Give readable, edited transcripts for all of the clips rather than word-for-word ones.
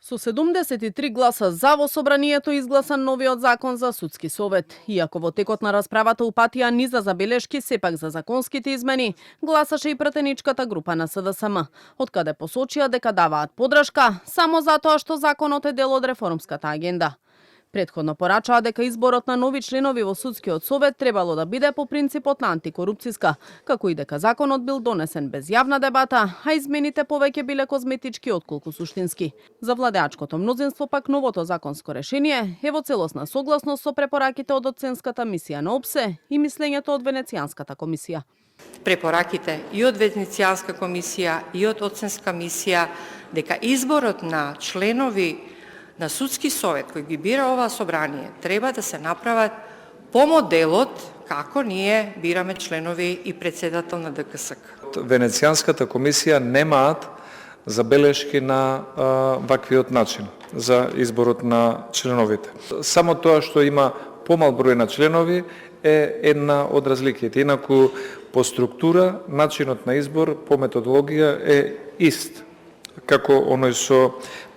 Со 73 гласа за во собранието изгласан новиот закон за судски совет. Иако во текот на расправата упатија низа забелешки, сепак за законските измени гласаше и пратеничката група на СДСМ, од каде посочија дека даваат подршка само затоа што законот е дел од реформската агенда. Претходно порачаа дека изборот на нови членови во судскиот совет требало да биде по принципот на антикорупцијска, како и дека законот бил донесен без јавна дебата, а измените повеќе биле козметички отколку суштински. За владеачкото мнозинство пак новото законско решение е во целосна согласност со препораките од оценската мисија на ОПСЕ и мислењето од Венецијанската комисија. Препораките и од Венецијанска комисија и од оценска мисија дека изборот на членови на судски совет кој ги бира оваа собрание треба да се направат по моделот како ние бираме членови и председател на ДКСК. Венецијанската комисија немаат забелешки на ваквиот начин за изборот на членовите. Само тоа што има помал број на членови е една од разликите. Инаку по структура, начинот на избор, по методологија е ист како оној со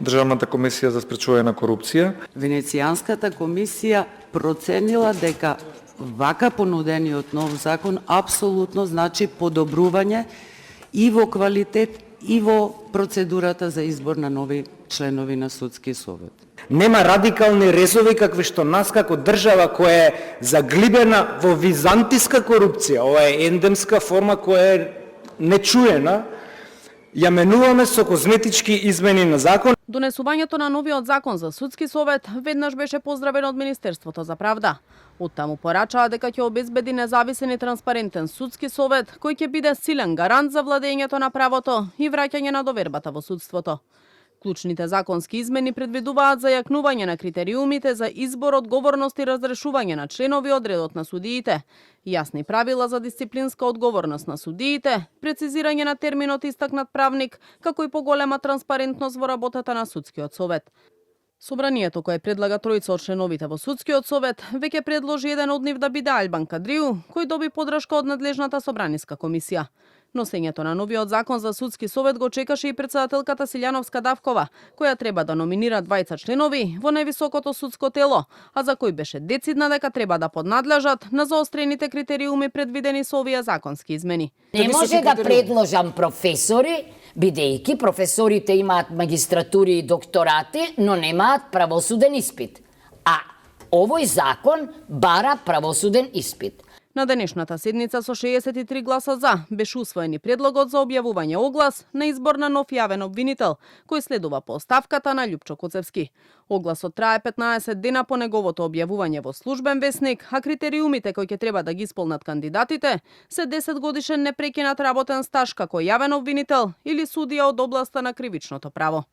Државната комисија за спречување на корупција. Венецијанската комисија проценила дека вака понудениот нов закон апсолутно значи подобрување и во квалитет и во процедурата за избор на нови членови на судски совет. Нема радикални резови какви што нас како држава која е заглибена во византиска корупција, ова е ендемска форма која е нечуена, ја менуваме со козметички измени на закон. Донесувањето на новиот закон за судски совет веднаш беше поздравено од Министерството за правда. Оттаму порачаа дека ќе обезбеди независен и транспарентен судски совет кој ќе биде силен гарант за владењето на правото и враќање на довербата во судството. Клучните законски измени предвидуваат зајакнување на критериумите за избор, одговорност и разрешување на членови од редот на судиите, јасни правила за дисциплинска одговорност на судиите, прецизирање на терминот истакнат правник, како и поголема транспарентност во работата на судскиот совет. Собранието кое предлага тројца од членовите во судскиот совет веќе предложи еден од нив да биде Албан Кадрију, кој доби подршка од надлежната собраниска комисија. Носењето на новиот закон за судски совет го чекаше и председателката Силјановска Давкова, која треба да номинира двајца членови во највисокото судско тело, а за кој беше децидна дека треба да поднадлежат на заострените критериуми предвидени со овие законски измени. Не може да предложам професори, бидејќи професорите имаат магистратури и докторати, но немаат правосуден испит. А овој закон бара правосуден испит. На денешната седница со 63 гласа за беше усвоен и предлогот за објавување оглас на избор на нов јавен обвинител, кој следува по оставката на Љупчо Коцевски. Огласот трае 15 дена по неговото објавување во службен весник, а критериумите кои ќе треба да ги исполнат кандидатите се 10 годишен непрекинат работен стаж како јавен обвинител или судија од областа на кривичното право.